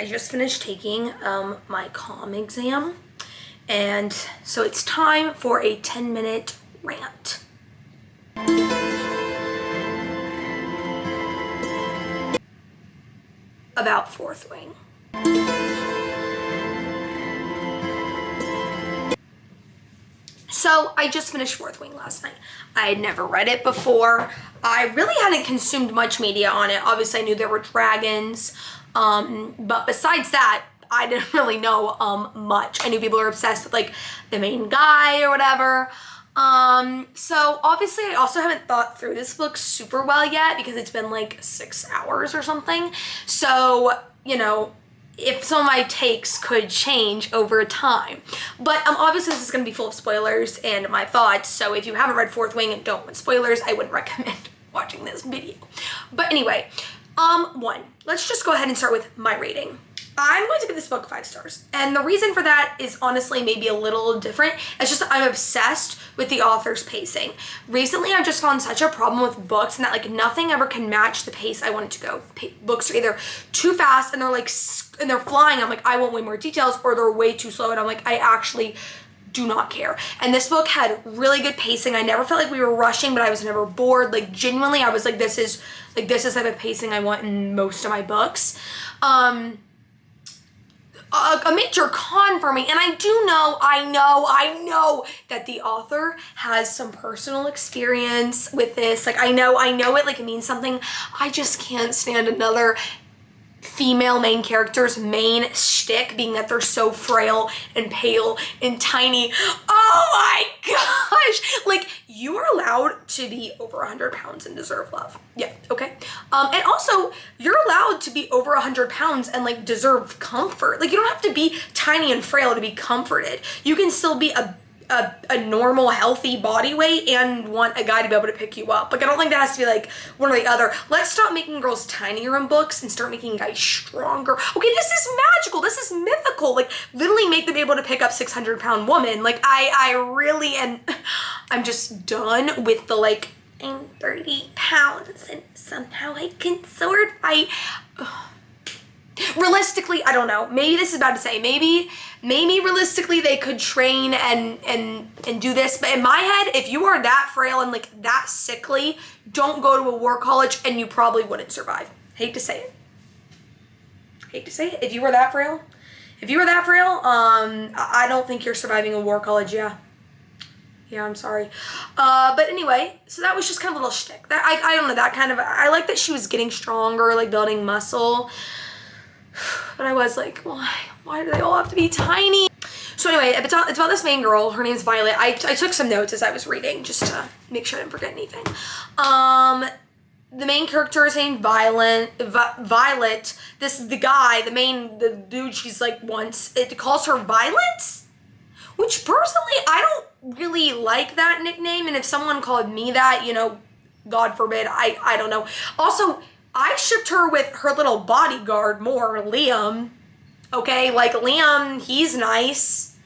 I just finished taking my comm exam, and so it's time for a 10-minute rant. About Fourth Wing. So I just finished Fourth Wing last night. I had never read it before. I really hadn't consumed much media on it. Obviously I knew there were dragons, but besides that, I didn't really know much. I knew people were obsessed with like the main guy or whatever. So obviously I also haven't thought through this book super well yet because it's been like 6 hours or something. So, you know, if some of my takes could change over time. But obviously this is going to be full of spoilers and my thoughts, so if you haven't read Fourth Wing and don't want spoilers, I wouldn't recommend watching this video. But anyway, let's just go ahead and start with my rating. I'm going to give this book 5 stars. And the reason for that is honestly maybe a little different. It's just that I'm obsessed with the author's pacing. Recently, I've just found such a problem with books and that like nothing ever can match the pace I want it to go. Books are either too fast and they're like, and they're flying. I'm like, I want way more details, or they're way too slow. And I'm like, I actually do not care. And this book had really good pacing. I never felt like we were rushing, but I was never bored. Like genuinely, I was like, this is the type of pacing I want in most of my books. A major con for me, and I know that the author has some personal experience with this. Like I know it like it means something. I just can't stand another female main character's main shtick being that they're so frail and pale and tiny. Oh my gosh! Like, you are allowed to be over 100 pounds and deserve love. Yeah, okay. And also, you're allowed to be over 100 pounds and like deserve comfort. Like, you don't have to be tiny and frail to be comforted. You can still be a normal, healthy body weight and want a guy to be able to pick you up. Like, I don't think that has to be like one or the other. Let's stop making girls tinier in books and start making guys stronger. Okay, this is magical. This is mythical. Like, literally make them able to pick up 600-pound woman. Like, I really am, I'm just done with the like, I'm 30 pounds and somehow I can sword fight. Realistically, I don't know. Maybe this is bad to say. Maybe realistically they could train and do this. But in my head, if you are that frail and like that sickly, don't go to a war college and you probably wouldn't survive. Hate to say it. Hate to say it. If you were that frail, I don't think you're surviving a war college. Yeah, I'm sorry. But anyway, so that was just kind of a little shtick. That I don't know, that kind of, I like that she was getting stronger, like building muscle. But I was like, why do they all have to be tiny? So anyway, it's about this main girl. Her name's Violet. I took some notes as I was reading just to make sure I didn't forget anything. The main character is named Violet. The dude she's like once, it calls her Violet, which personally, I don't really like that nickname. And if someone called me that, you know, God forbid, I don't know. Also, I shipped her with her little bodyguard more, Liam. Okay, like Liam, he's nice.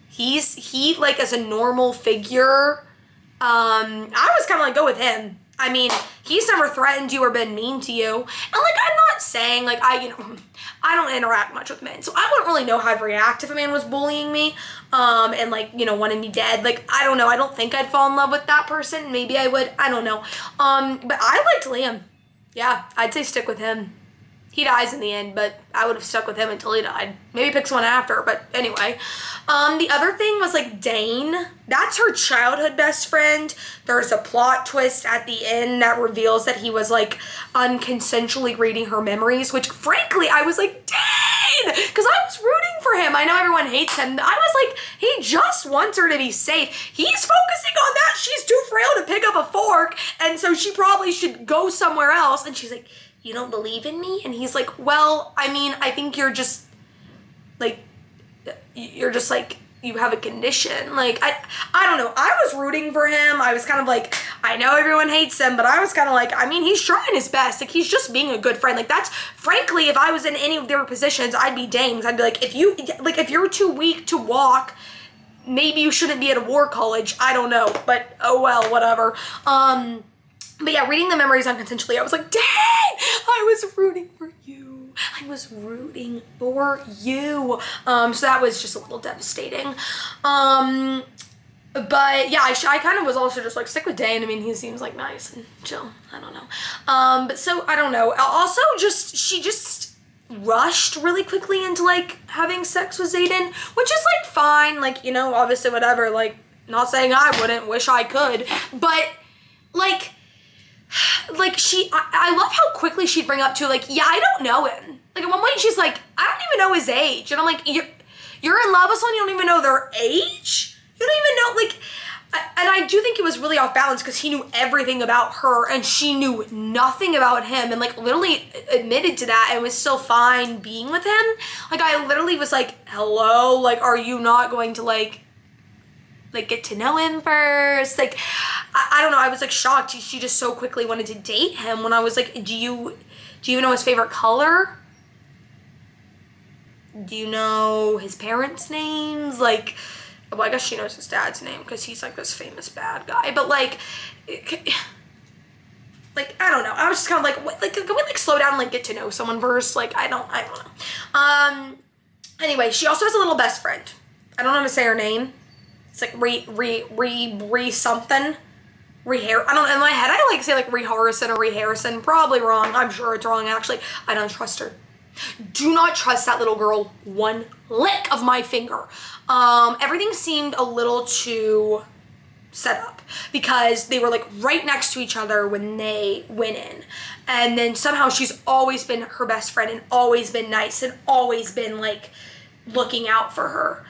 He like as a normal figure. I was kind of like, go with him. I mean, he's never threatened you or been mean to you. And like, I'm not saying like I don't interact much with men, so I wouldn't really know how to react if a man was bullying me, and like, you know, wanted me dead. Like, I don't know. I don't think I'd fall in love with that person. Maybe I would. I don't know. But I liked Liam. Yeah, I'd say stick with him. He dies in the end, but I would have stuck with him until he died. Maybe pick someone after, but anyway. The other thing was like Dane. That's her childhood best friend. There's a plot twist at the end that reveals that he was like unconsensually reading her memories, which frankly, I was like, Dane! Because I was rooting for him. I know everyone hates him. I was like, he just wants her to be safe. He's focusing on that. She's too frail to pick up a fork, and so she probably should go somewhere else. And she's like, you don't believe in me? And he's like, well, I mean, I think you're just like, you have a condition. Like, I don't know. I was rooting for him. I was kind of like, I know everyone hates him, but I was kind of like, I mean, he's trying his best. Like, he's just being a good friend. Like, that's, frankly, if I was in any of their positions, I'd be Dane's. I'd be like, if you're too weak to walk, maybe you shouldn't be at a war college. I don't know, but oh well, whatever. But yeah, reading the memories unconsensually, I was like, dang, I was rooting for you. I was rooting for you. So that was just a little devastating. But yeah, I kind of was also just like, stick with Dane. I mean, he seems like nice and chill. I don't know. But so, I don't know. Also, she just rushed really quickly into like having sex with Xaden, which is like fine. Like, you know, obviously whatever. Like, not saying I wouldn't, wish I could. But like I love how quickly she'd bring up to like, yeah, I don't know him. Like at one point she's like, I don't even know his age. And I'm like, you're in love with someone, you don't even know their age? You don't even know, like, and I do think it was really off balance because he knew everything about her and she knew nothing about him and like literally admitted to that and was still fine being with him. Like I literally was like, hello, like, are you not going to like get to know him first? Like, I don't know, I was like shocked. She just so quickly wanted to date him when I was like, do you even know his favorite color? Do you know his parents' names? Like, well, I guess she knows his dad's name because he's like this famous bad guy. But like, I don't know. I was just kind of like, what, like, can we like slow down and like get to know someone first? Like, I don't know. Anyway, she also has a little best friend. I don't know how to say her name. It's like re something. I don't, in my head I like say like Re Harrison or Re Harrison. Probably wrong. I'm sure it's wrong actually. I don't trust her. Do not trust that little girl one lick of my finger. Everything seemed a little too set up because they were like right next to each other when they went in. And then somehow she's always been her best friend and always been nice and always been like looking out for her.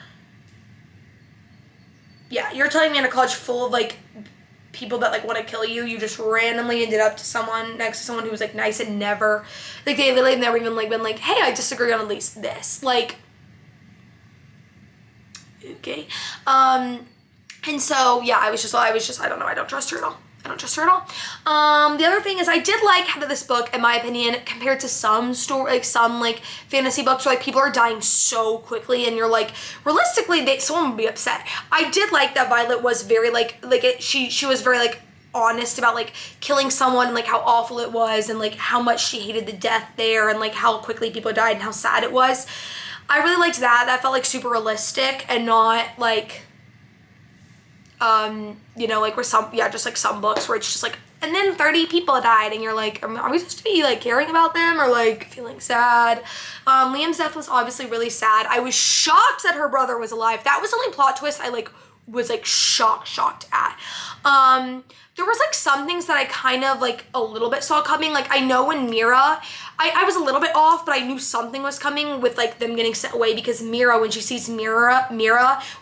Yeah, you're telling me in a college full of like people that like want to kill you, you just randomly ended up to someone next to someone who was like nice and never, like they literally never even like been like, hey, I disagree on at least this. Like, okay. And so yeah, I was just I don't know, I don't trust her at all. I don't trust her at all. The other thing is I did like how this book, in my opinion, compared to some some fantasy books where like people are dying so quickly and you're like, realistically, someone would be upset. I did like that Violet was very she was very like honest about like killing someone and like how awful it was and like how much she hated the death there and like how quickly people died and how sad it was. I really liked that. That felt like super realistic and not like, you know, like just like some books where it's just like, and then 30 people died and you're like, are we supposed to be like caring about them or like feeling sad? Liam's death was obviously really sad. I was shocked that her brother was alive. That was the only plot twist I like was like shocked at. There was like some things that I kind of like a little bit saw coming. Like I know when Mira, I was a little bit off, but I knew something was coming with like them getting sent away because Mira, when she sees Mira,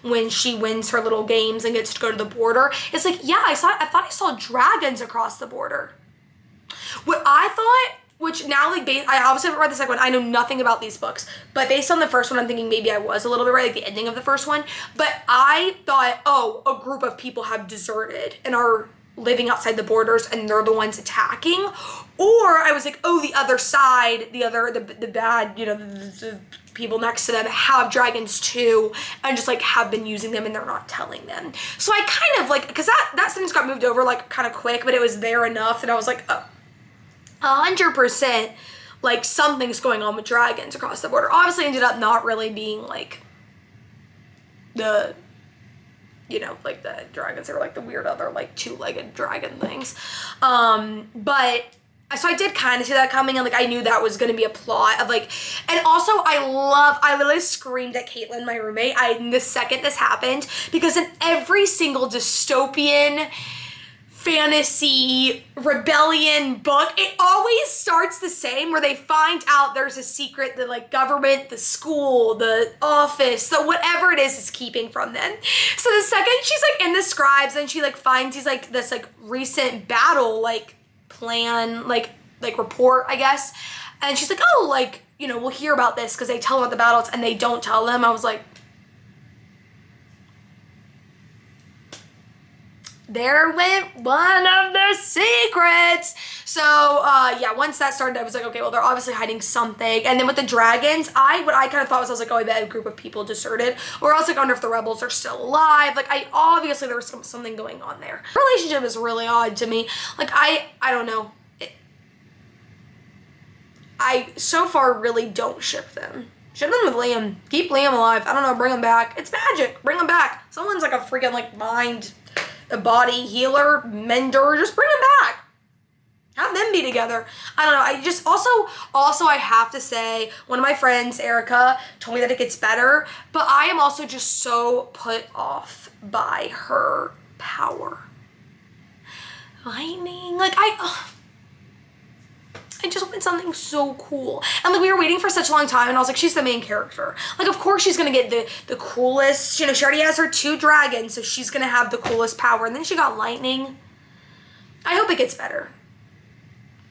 when she wins her little games and gets to go to the border, it's like, yeah, I thought I saw dragons across the border. What I thought, which now like I obviously haven't read the second one, I know nothing about these books, but based on the first one, I'm thinking maybe I was a little bit right, like the ending of the first one, but I thought, oh, a group of people have deserted and are living outside the borders and they're the ones attacking. Or I was like, oh, the other side, the bad, you know, the people next to them have dragons too and just like have been using them and they're not telling them. So I kind of like, because that sentence got moved over like kind of quick, but it was there enough that I was like, oh, 100% like something's going on with dragons across the border. Obviously ended up not really being like the, you know, like the dragons, they were like the weird other like two-legged dragon things. But so I did kind of see that coming and like I knew that was going to be a plot of like, and also I literally screamed at Caitlin, my roommate, the second this happened, because in every single dystopian fantasy rebellion book, it always starts the same where they find out there's a secret the like government, the school, the office, so whatever it is keeping from them. So the second she's like in the scribes and she like finds these like this like recent battle like plan like report, I guess, and she's like, oh, like, you know, we'll hear about this because they tell about the battles and they don't tell them. I was like, there went one of the secrets. So yeah, once that started, I was like, okay, well, they're obviously hiding something. And then with the dragons, what I kind of thought was, I was like, oh, I bet a group of people deserted. Or else like, I wonder if the rebels are still alive. Like obviously there was something going on there. The relationship is really odd to me. Like I don't know. I so far really don't ship them. Ship them with Liam. Keep Liam alive. I don't know, bring him back. It's magic. Bring him back. Someone's like a freaking like mind, a body healer, mender. Just bring him back. Have them be together. I don't know. I just also I have to say, one of my friends, Erica, told me that it gets better, but I am also just so put off by her power. Lightning, like I just wanted something so cool. And like we were waiting for such a long time and I was like, she's the main character. Like of course she's gonna get the coolest, you know, she already has her 2 dragons, so she's gonna have the coolest power. And then she got lightning. I hope it gets better.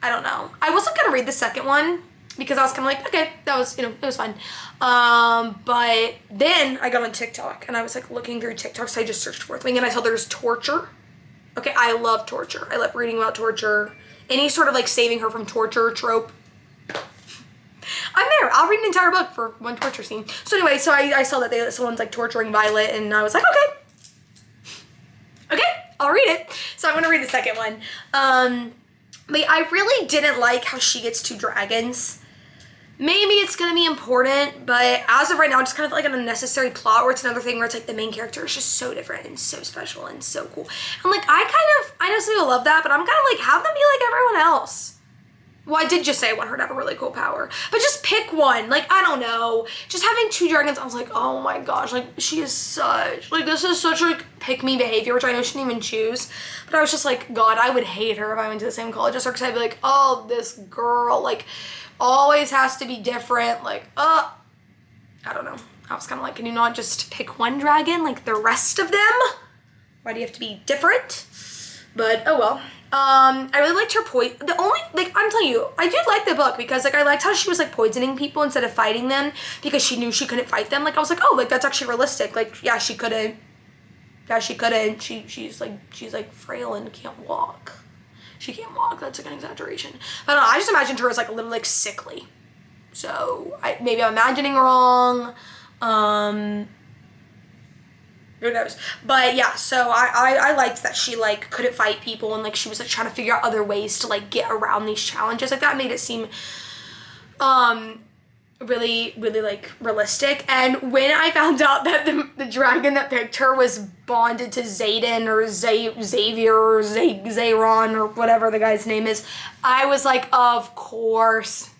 I don't know. I wasn't gonna read the second one because I was kind of like, okay, that was, you know, it was fun. But then I got on TikTok and I was like looking through TikTok, so I just searched Fourth Wing and I saw there's torture. Okay, I love torture. I love reading about torture. Any sort of like saving her from torture trope. I'm there. I'll read an entire book for one torture scene. So anyway, so I saw that someone's like torturing Violet and I was like, okay, I'll read it. So I'm gonna read the second one. But I really didn't like how she gets 2 dragons. Maybe it's gonna be important, but as of right now, it's kind of like an unnecessary plot where it's another thing where it's like the main character is just so different and so special and so cool. And like, I know some people love that, but I'm kind of like, have them be like everyone else. Well, I did just say I want her to have a really cool power, but just pick one. Like, I don't know. Just having 2 dragons, I was like, oh my gosh, like she is such, like this is such like pick me behavior, which I know she didn't even choose. But I was just like, God, I would hate her if I went to the same college as her because I'd be like, oh, this girl, like, always has to be different, like, I don't know. I was kind of like, can you not just pick one dragon like the rest of them? Why do you have to be different? But, oh well. I really liked her the only, like, I'm telling you, I did like the book because, like, I liked how she was, like, poisoning people instead of fighting them because she knew she couldn't fight them. Like, I was like, oh, like, that's actually realistic. Like, yeah, she couldn't. Yeah, she couldn't. She's like, frail and can't walk. She can't walk. That's like an exaggeration. But I don't know, I just imagined her as like a little like sickly. So maybe I'm imagining wrong. Who knows? But yeah, so I liked that she like couldn't fight people and like she was like trying to figure out other ways to like get around these challenges. Like that made it seem really, really like realistic. And when I found out that the dragon that picked her was bonded to Zayden or Xavier or Zayron or whatever the guy's name is, I was like, of course.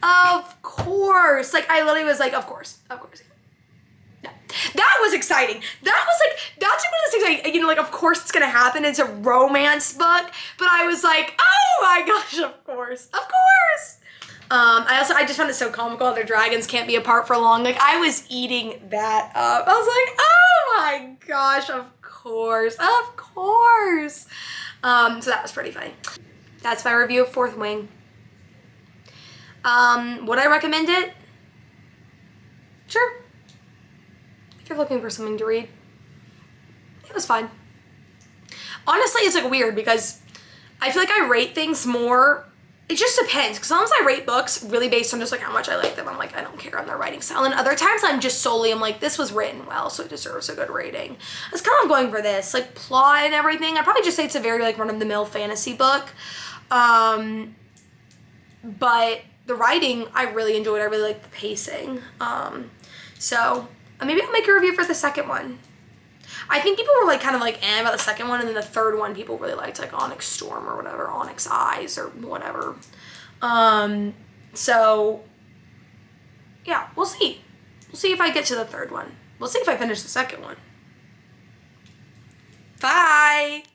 Of course. Like I literally was like, of course. Yeah. That was exciting. That was like, that's like one of those things like, you know, like of course it's gonna happen. It's a romance book. But I was like, oh my gosh, of course. I just found it so comical. Their dragons can't be apart for long. Like I was eating that up. I was like, oh my gosh, of course. So that was pretty funny. That's my review of Fourth Wing. Would I recommend it? Sure. If you're looking for something to read. It was fine. Honestly, it's like weird because I feel like I rate things more. It just depends, because sometimes I rate books really based on just like how much I like them. I'm like, I don't care on their writing style. And other times I'm like, this was written well, so it deserves a good rating. That's kind of going for this, like plot and everything. I'd probably just say it's a very like run-of-the-mill fantasy book. But the writing, I really enjoyed. I really liked the pacing. So maybe I'll make a review for the second one. I think people were like kind of like about the second one, and then the third one people really liked, like Onyx Storm or whatever, Onyx Eyes or whatever. So yeah, we'll see. We'll see if I get to the third one. We'll see if I finish the second one.